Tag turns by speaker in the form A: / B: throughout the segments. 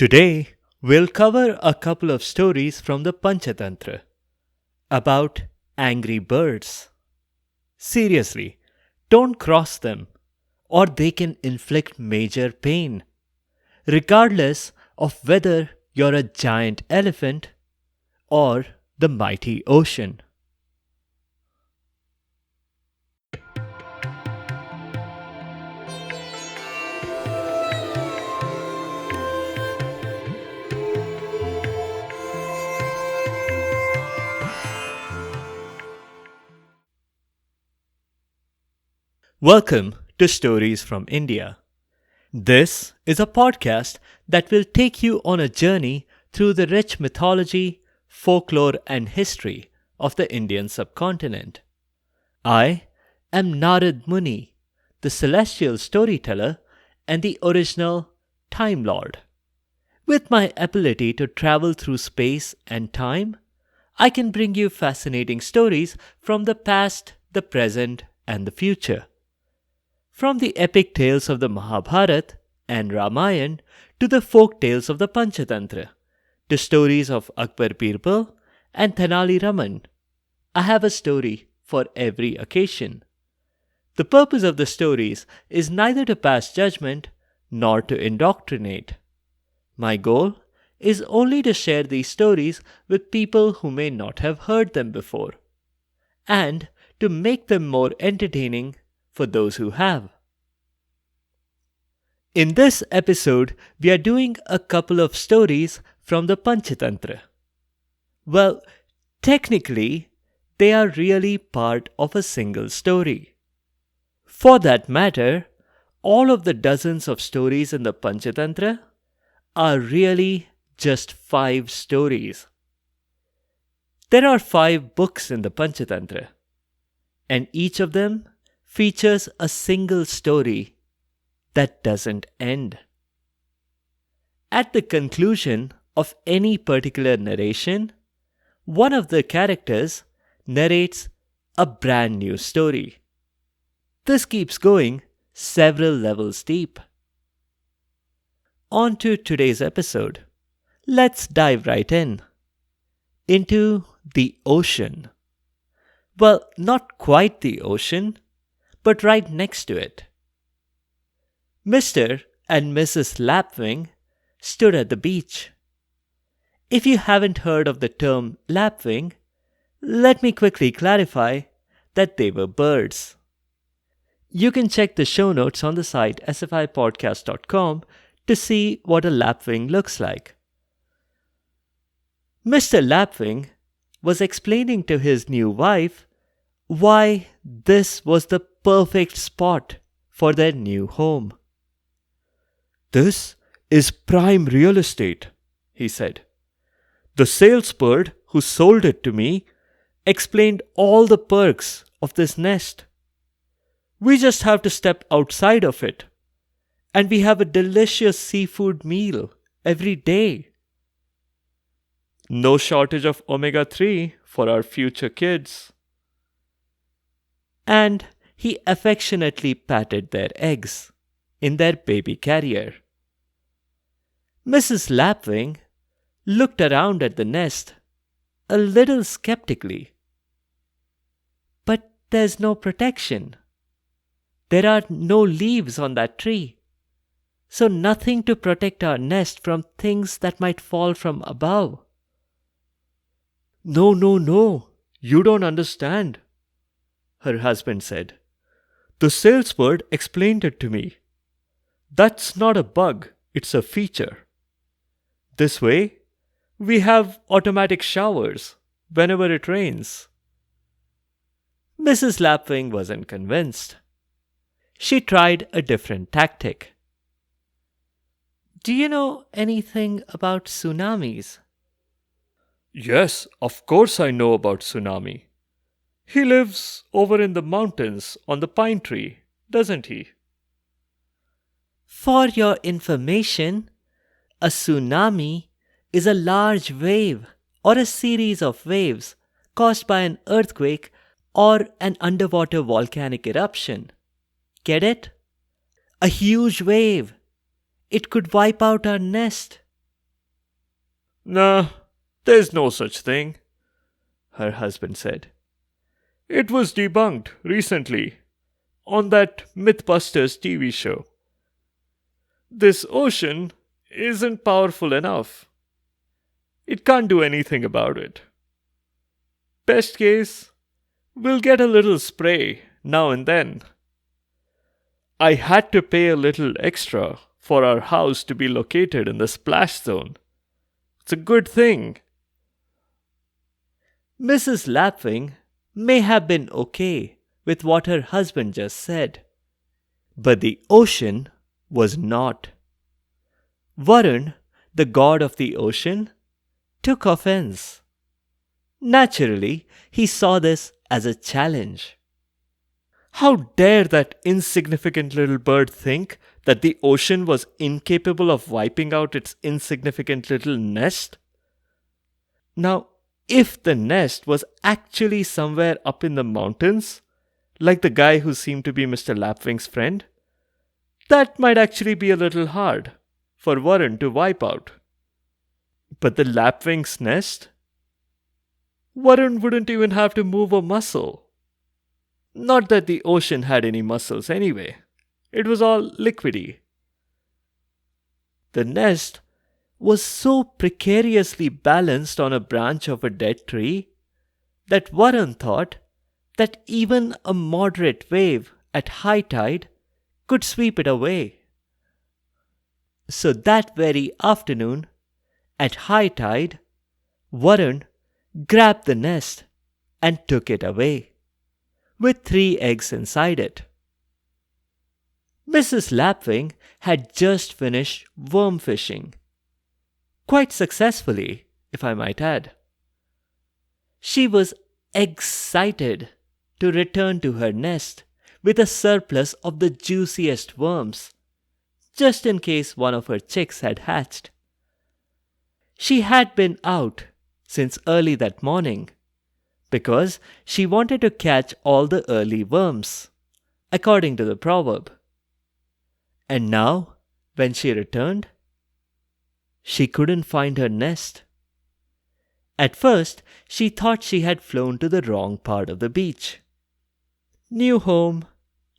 A: Today, we'll cover a couple of stories from the Panchatantra about angry birds. Seriously, don't cross them, or they can inflict major pain, regardless of whether you're a giant elephant or the mighty ocean. Welcome to Stories from India. This is a podcast that will take you on a journey through the rich mythology, folklore, and history of the Indian subcontinent. I am Narada Muni, the celestial storyteller and the original Time Lord. With my ability to travel through space and time, I can bring you fascinating stories from the past, the present, and the future. From the epic tales of the Mahabharata and Ramayana to the folk tales of the Panchatantra, to stories of Akbar Birbal and Thenali Raman, I have a story for every occasion. The purpose of the stories is neither to pass judgment nor to indoctrinate. My goal is only to share these stories with people who may not have heard them before, and to make them more entertaining for those who have. In this episode, we are doing a couple of stories from the Panchatantra. Well, technically, they are really part of a single story. For that matter, all of the dozens of stories in the Panchatantra are really just 5 stories. There are 5 books in the Panchatantra, and each of them features a single story that doesn't end. At the conclusion of any particular narration, one of the characters narrates a brand new story. This keeps going several levels deep. On to today's episode. Let's dive right in. Into the ocean. Well, not quite the ocean, but right next to it. Mr. and Mrs. Lapwing stood at the beach. If you haven't heard of the term lapwing, let me quickly clarify that they were birds. You can check the show notes on the site sfipodcast.com to see what a lapwing looks like. Mr. Lapwing was explaining to his new wife why this was the perfect spot for their new home. "This is prime real estate," he said. "The salesbird who sold it to me explained all the perks of this nest. We just have to step outside of it, and we have a delicious seafood meal every day. No shortage of omega-3 for our future kids." And he affectionately patted their eggs in their baby carrier. Mrs. Lapwing looked around at the nest a little skeptically. "But there's no protection. There are no leaves on that tree, so nothing to protect our nest from things that might fall from above." No, you don't understand," her husband said. "The salesbird explained it to me. That's not a bug, it's a feature. This way, we have automatic showers whenever it rains." Mrs. Lapwing wasn't convinced. She tried a different tactic. "Do you know anything about tsunamis?" "Yes, of course I know about tsunami. He lives over in the mountains on the pine tree, doesn't he?" For your information, a tsunami is a large wave or a series of waves caused by an earthquake or an underwater volcanic eruption. Get it? A huge wave. It could wipe out our nest. "No, there's no such thing," her husband said. "It was debunked recently on that Mythbusters TV show. This ocean isn't powerful enough. It can't do anything about it. Best case, we'll get a little spray now and then. I had to pay a little extra for our house to be located in the splash zone. It's a good thing." Mrs. Lapwing may have been okay with what her husband just said, but the ocean was not. Varun, the god of the ocean, took offense. Naturally, he saw this as a challenge. How dare that insignificant little bird think that the ocean was incapable of wiping out its insignificant little nest? Now, if the nest was actually somewhere up in the mountains, like the guy who seemed to be Mr. Lapwing's friend, that might actually be a little hard for Varun to wipe out. But the Lapwing's nest? Varun wouldn't even have to move a muscle. Not that the ocean had any muscles anyway. It was all liquidy. The nest was so precariously balanced on a branch of a dead tree that Varun thought that even a moderate wave at high tide could sweep it away. So that very afternoon, at high tide, Varun grabbed the nest and took it away, with 3 eggs inside it. Mrs. Lapwing had just finished worm fishing. Quite successfully, if I might add. She was excited to return to her nest with a surplus of the juiciest worms, just in case one of her chicks had hatched. She had been out since early that morning, because she wanted to catch all the early worms, according to the proverb. And now, when she returned, she couldn't find her nest. At first, she thought she had flown to the wrong part of the beach. New home,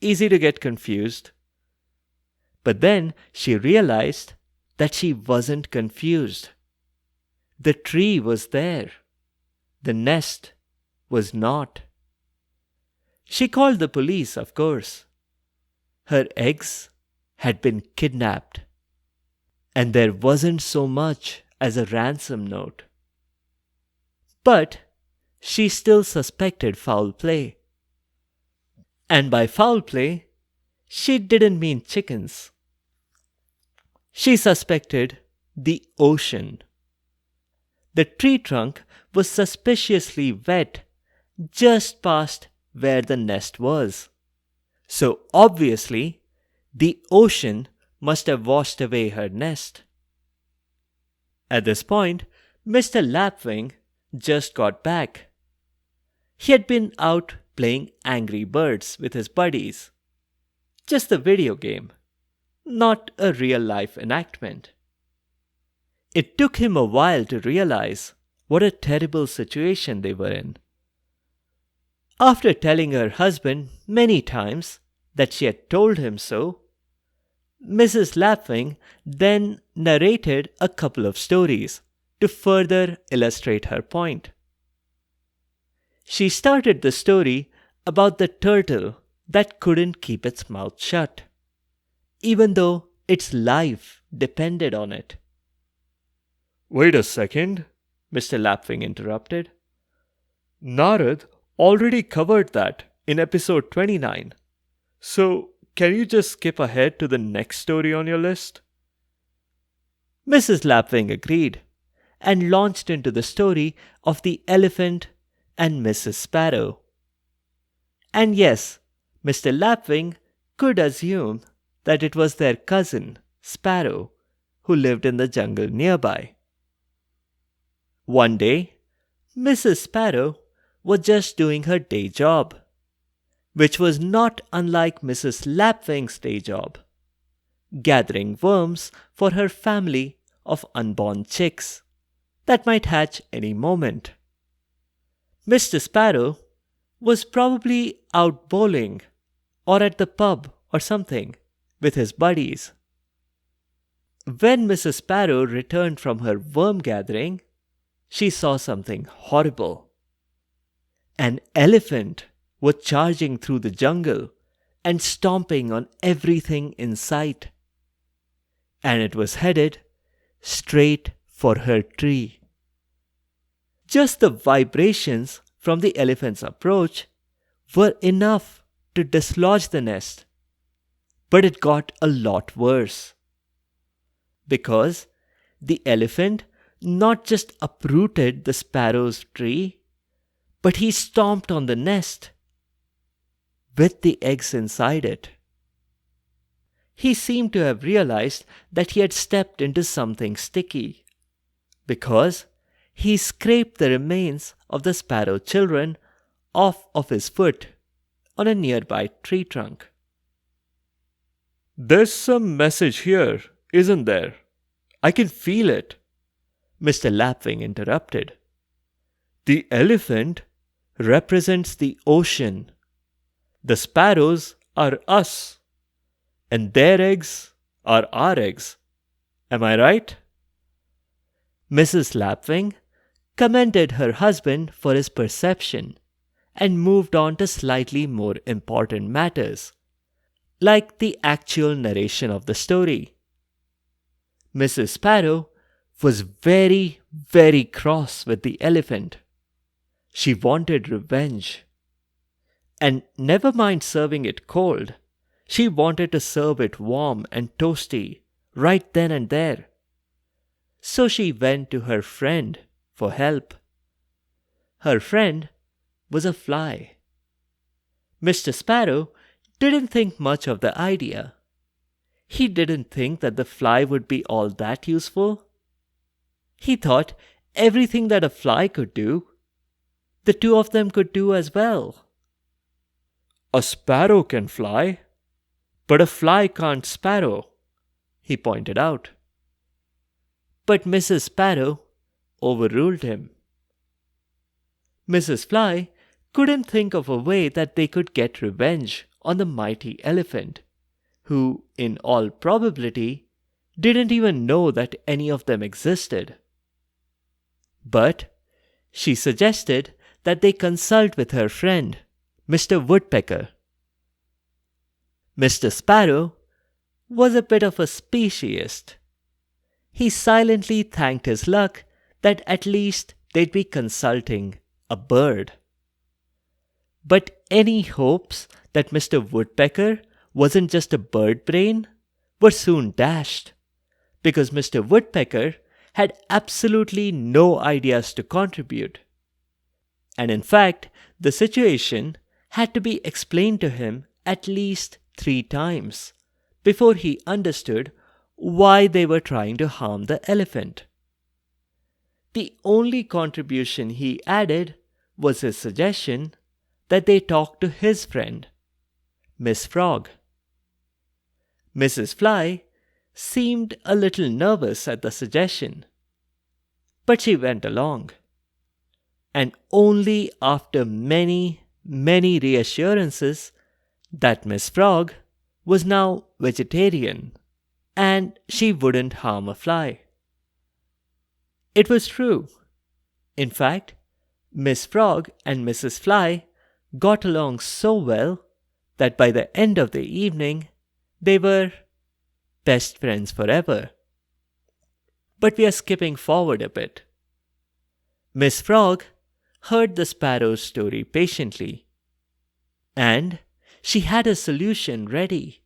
A: easy to get confused. But then she realized that she wasn't confused. The tree was there. The nest was not. She called the police, of course. Her eggs had been kidnapped, and there wasn't so much as a ransom note. But she still suspected foul play. And by foul play, she didn't mean chickens. She suspected the ocean. The tree trunk was suspiciously wet just past where the nest was. So obviously, the ocean must have washed away her nest. At this point, Mr. Lapwing just got back. He had been out playing Angry Birds with his buddies. Just a video game, not a real-life enactment. It took him a while to realize what a terrible situation they were in. After telling her husband many times that she had told him so, Mrs. Lapwing then narrated a couple of stories to further illustrate her point. She started the story about the turtle that couldn't keep its mouth shut, even though its life depended on it. "Wait a second," Mr. Lapwing interrupted. "Narad already covered that in episode 29. So, can you just skip ahead to the next story on your list?" Mrs. Lapwing agreed and launched into the story of the elephant and Mrs. Sparrow. And yes, Mr. Lapwing could assume that it was their cousin, Sparrow, who lived in the jungle nearby. One day, Mrs. Sparrow was just doing her day job, which was not unlike Mrs. Lapwing's day job, gathering worms for her family of unborn chicks, that might hatch any moment. Mr. Sparrow was probably out bowling or at the pub or something with his buddies. When Mrs. Sparrow returned from her worm gathering, she saw something horrible. An elephant was charging through the jungle and stomping on everything in sight. And it was headed straight for her tree. Just the vibrations from the elephant's approach were enough to dislodge the nest. But it got a lot worse. Because the elephant not just uprooted the sparrow's tree, but he stomped on the nest with the eggs inside it. He seemed to have realized that he had stepped into something sticky, because he scraped the remains of the sparrow children off of his foot on a nearby tree trunk. "There's some message here, isn't there? I can feel it," Mr. Lapwing interrupted. "The elephant represents the ocean. The sparrows are us, and their eggs are our eggs. Am I right?" Mrs. Lapwing commended her husband for his perception and moved on to slightly more important matters, like the actual narration of the story. Mrs. Sparrow was very, very cross with the elephant. She wanted revenge. And never mind serving it cold, she wanted to serve it warm and toasty right then and there. So she went to her friend for help. Her friend was a fly. Mr. Sparrow didn't think much of the idea. He didn't think that the fly would be all that useful. He thought everything that a fly could do, the two of them could do as well. "A sparrow can fly, but a fly can't sparrow," he pointed out. But Mrs. Sparrow overruled him. Mrs. Fly couldn't think of a way that they could get revenge on the mighty elephant, who, in all probability, didn't even know that any of them existed. But she suggested that they consult with her friend, Mr. Woodpecker. Mr. Sparrow was a bit of a speciesist. He silently thanked his luck that at least they'd be consulting a bird. But any hopes that Mr. Woodpecker wasn't just a bird brain were soon dashed, because Mr. Woodpecker had absolutely no ideas to contribute. And in fact, the situation had to be explained to him at least 3 times before he understood why they were trying to harm the elephant. The only contribution he added was his suggestion that they talk to his friend, Miss Frog. Mrs. Fly seemed a little nervous at the suggestion, but she went along. And only after many, many reassurances that Miss Frog was now vegetarian and she wouldn't harm a fly. It was true. In fact, Miss Frog and Mrs. Fly got along so well that by the end of the evening, they were best friends forever. But we are skipping forward a bit. Miss Frog heard the sparrow's story patiently, and she had a solution ready.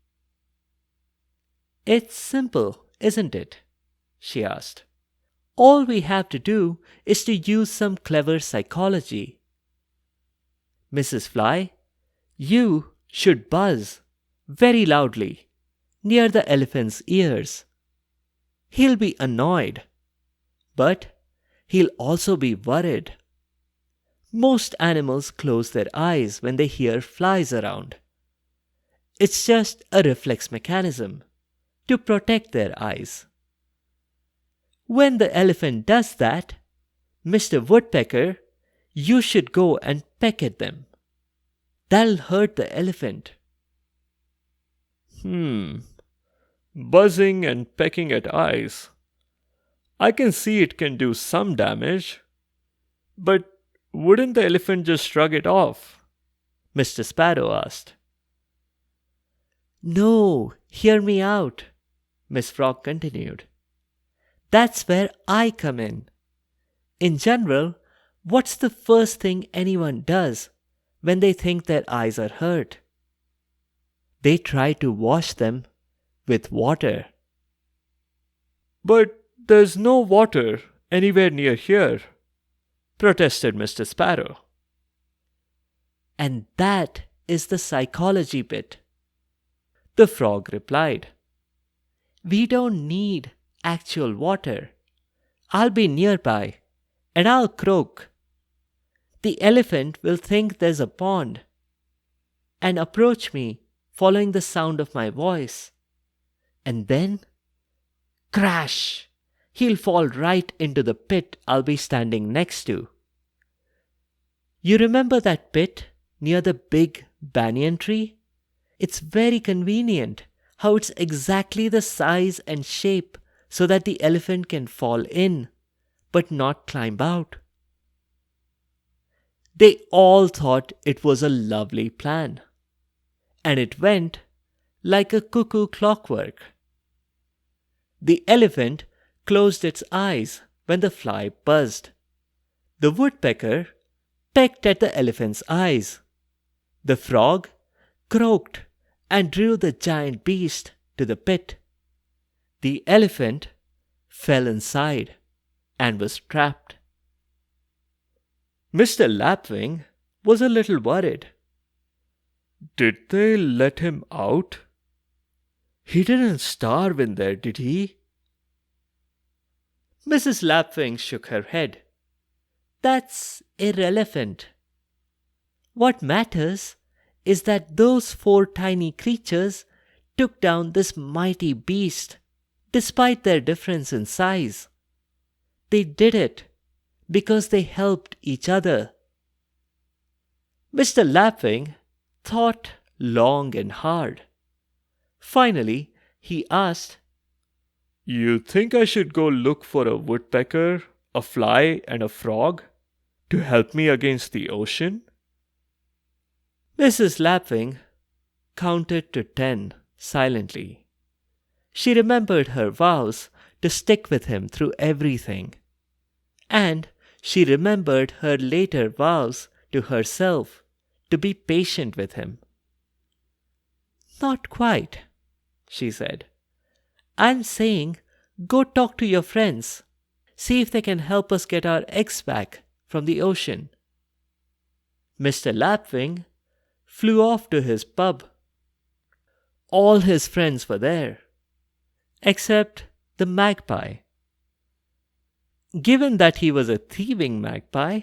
A: "It's simple, isn't it?" she asked. "All we have to do is to use some clever psychology. Mrs. Fly, you should buzz very loudly near the elephant's ears. He'll be annoyed, but he'll also be worried. Most animals close their eyes when they hear flies around. It's just a reflex mechanism to protect their eyes. When the elephant does that, Mr. Woodpecker, you should go and peck at them. That'll hurt the elephant.
B: Buzzing and pecking at eyes. I can see it can do some damage. But wouldn't the elephant just shrug it off?
A: Mr. Sparrow asked. No, hear me out, Miss Frog continued. That's where I come in. In general, what's the first thing anyone does when they think their eyes are hurt? They try to wash them with water.
B: But there's no water anywhere near here, protested Mr. Sparrow.
A: And that is the psychology bit, the frog replied. We don't need actual water. I'll be nearby and I'll croak. The elephant will think there's a pond and approach me following the sound of my voice. And then, crash! He'll fall right into the pit I'll be standing next to. You remember that pit near the big banyan tree? It's very convenient how it's exactly the size and shape so that the elephant can fall in but not climb out. They all thought it was a lovely plan, and it went like a cuckoo clockwork. The elephant closed its eyes when the fly buzzed. The woodpecker pecked at the elephant's eyes. The frog croaked and drew the giant beast to the pit. The elephant fell inside and was trapped. Mr. Lapwing was a little worried.
B: Did they let him out?
A: He didn't starve in there, did he? Mrs. Lapwing shook her head. That's irrelevant. What matters is that those 4 tiny creatures took down this mighty beast, despite their difference in size. They did it because they helped each other. Mr. Lapwing thought long and hard. Finally, he asked,
B: You think I should go look for a woodpecker, a fly, and a frog to help me against the ocean?
A: Mrs. Lapwing counted to 10 silently. She remembered her vows to stick with him through everything. And she remembered her later vows to herself to be patient with him. Not quite, she said. I'm saying go talk to your friends. See if they can help us get our eggs back from the ocean. Mr. Lapwing flew off to his pub. All his friends were there, except the magpie. Given that he was a thieving magpie,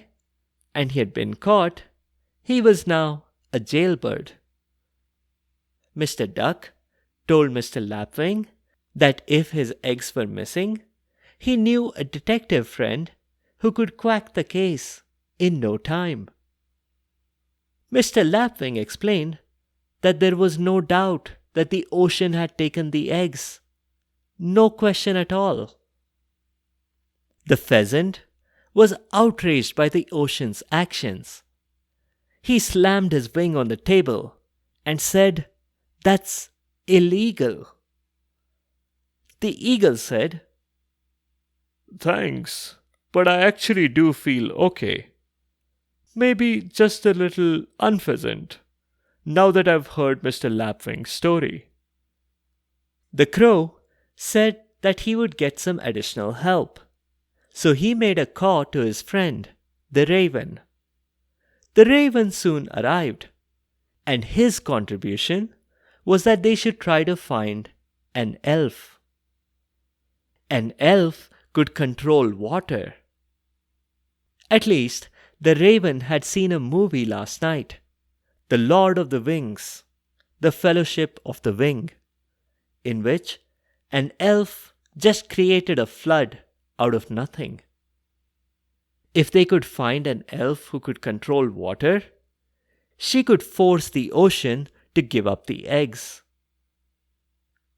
A: and he had been caught, he was now a jailbird. Mr. Duck told Mr. Lapwing that if his eggs were missing, he knew a detective friend who could crack the case in no time. Mr. Lapwing explained that there was no doubt that the ocean had taken the eggs. No question at all. The pheasant was outraged by the ocean's actions. He slammed his wing on the table and said, "That's illegal." The eagle said,
B: Thanks, but I actually do feel okay. Maybe just a little unpleasant, now that I've heard Mr. Lapwing's story.
A: The crow said that he would get some additional help, so he made a call to his friend, the raven. The raven soon arrived, and his contribution was that they should try to find an elf. An elf could control water. At least, the raven had seen a movie last night, The Lord of the Wings, The Fellowship of the Wing, in which an elf just created a flood out of nothing. if they could find an elf who could control water, she could force the ocean to give up the eggs.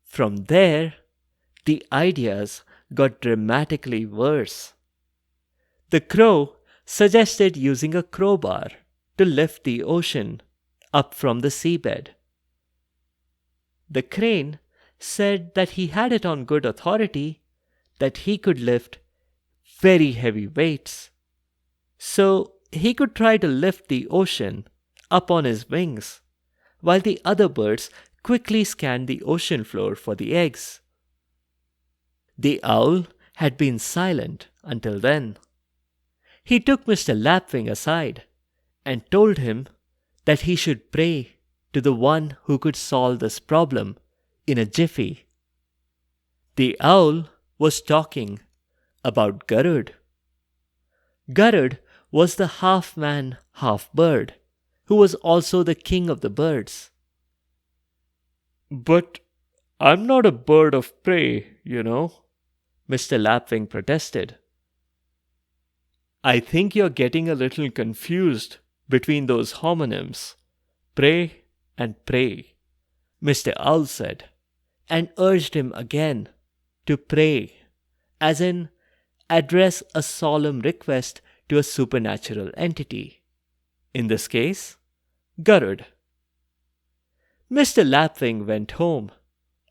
A: From there, the ideas got dramatically worse. The crow suggested using a crowbar to lift the ocean up from the seabed. The crane said that he had it on good authority that he could lift very heavy weights, so he could try to lift the ocean up on his wings, while the other birds quickly scanned the ocean floor for the eggs. The owl had been silent until then. He took Mr. Lapwing aside and told him that he should pray to the one who could solve this problem in a jiffy. The owl was talking about Garud. Garud was the half-man, half-bird, who was also the king of the birds.
B: But I'm not a bird of prey, you know,
A: Mr. Lapwing protested.
B: I think you're getting a little confused between those homonyms, pray and pray,
A: Mr. Owl said, and urged him again to pray, as in address a solemn request to a supernatural entity. In this case, Garud. Mr. Lapwing went home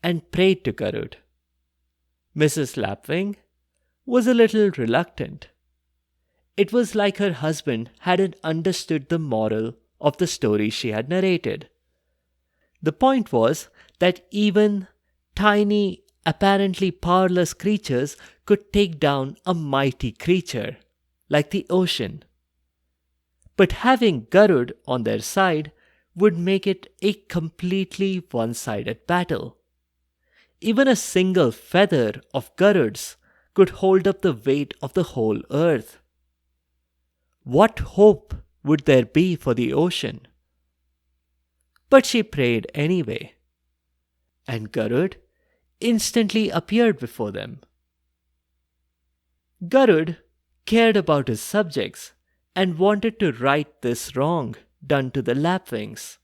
A: and prayed to Garud. Mrs. Lapwing was a little reluctant. It was like her husband hadn't understood the moral of the story she had narrated. The point was that even tiny, apparently powerless creatures could take down a mighty creature, like the ocean. But having Garud on their side would make it a completely one-sided battle. Even a single feather of Garud's could hold up the weight of the whole earth. What hope would there be for the ocean? But she prayed anyway, and Garud instantly appeared before them. Garud cared about his subjects and wanted to right this wrong done to the Lapwings.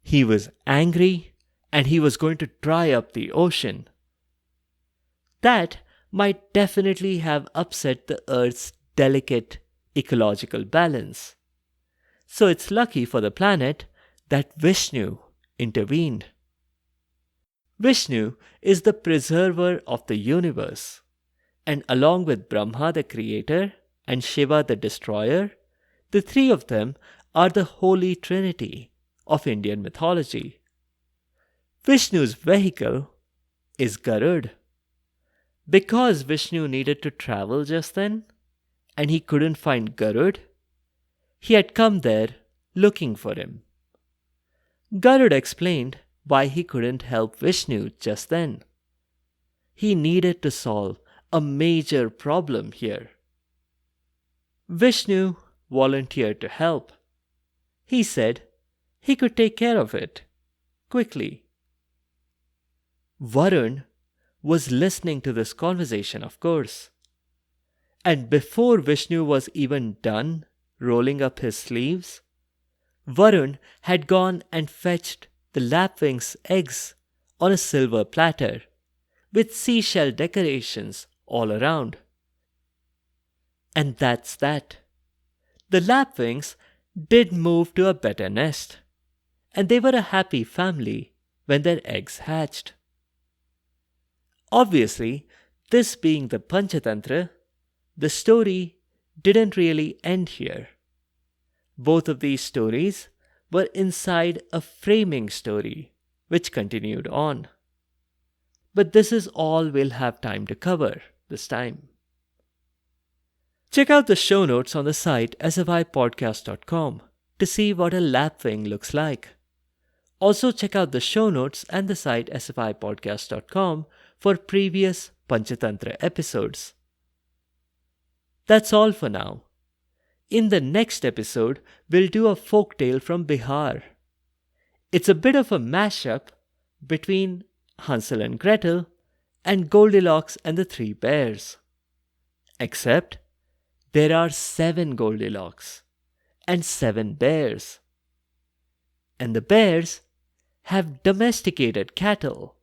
A: He was angry and he was going to dry up the ocean. That might definitely have upset the Earth's delicate ecological balance. So it's lucky for the planet that Vishnu intervened. Vishnu is the preserver of the universe, and along with Brahma the creator and Shiva the destroyer, the three of them are the holy trinity of Indian mythology. Vishnu's vehicle is Garud. Because Vishnu needed to travel just then, and he couldn't find Garud, he had come there looking for him. Garud explained why he couldn't help Vishnu just then. He needed to solve a major problem here. Vishnu volunteered to help. He said he could take care of it quickly. Varun was listening to this conversation, of course. And before Vishnu was even done rolling up his sleeves, Varun had gone and fetched the lapwing's eggs on a silver platter with seashell decorations all around. And that's that. The lapwings did move to a better nest, and they were a happy family when their eggs hatched. Obviously, this being the Panchatantra, the story didn't really end here. Both of these stories were inside a framing story, which continued on. But this is all we'll have time to cover this time. Check out the show notes on the site sfipodcast.com to see what a lapwing looks like. Also check out the show notes and the site sfipodcast.com for previous Panchatantra episodes. That's all for now. In the next episode, we'll do a folktale from Bihar. It's a bit of a mashup between Hansel and Gretel and Goldilocks and the Three Bears. Except, there are 7 Goldilocks and 7 bears. And the bears have domesticated cattle.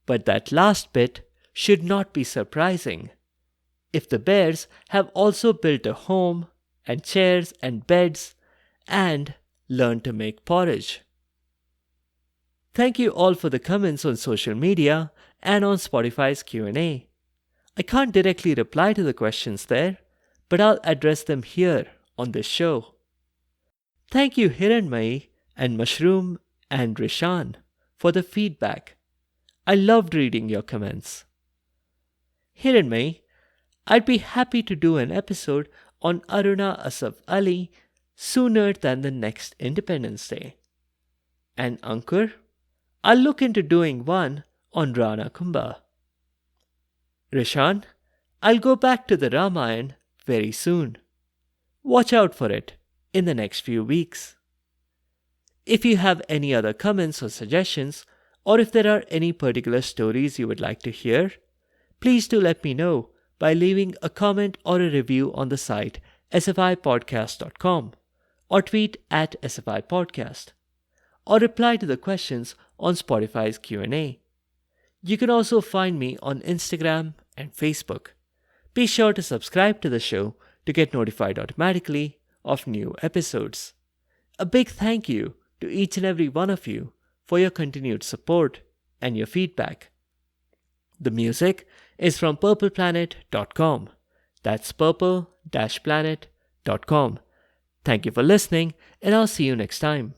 A: But that last bit should not be surprising if the bears have also built a home and chairs and beds and learned to make porridge. Thank you all for the comments on social media and on Spotify's Q&A. I can't directly reply to the questions there, but I'll address them here on this show. Thank you Hiranmai and Mushroom and Rishan for the feedback. I loved reading your comments. Hiranmai, I'd be happy to do an episode on Aruna Asaf Ali sooner than the next Independence Day. And Ankur, I'll look into doing one on Rana Kumbha. Rishan, I'll go back to the Ramayana very soon. Watch out for it in the next few weeks. If you have any other comments or suggestions, or if there are any particular stories you would like to hear, please do let me know by leaving a comment or a review on the site sfipodcast.com or tweet at sfipodcast or reply to the questions on Spotify's Q&A. You can also find me on Instagram and Facebook. Be sure to subscribe to the show to get notified automatically of new episodes. A big thank you to each and every one of you for your continued support and your feedback. The music is from purpleplanet.com. That's purple-planet.com. Thank you for listening, and I'll see you next time.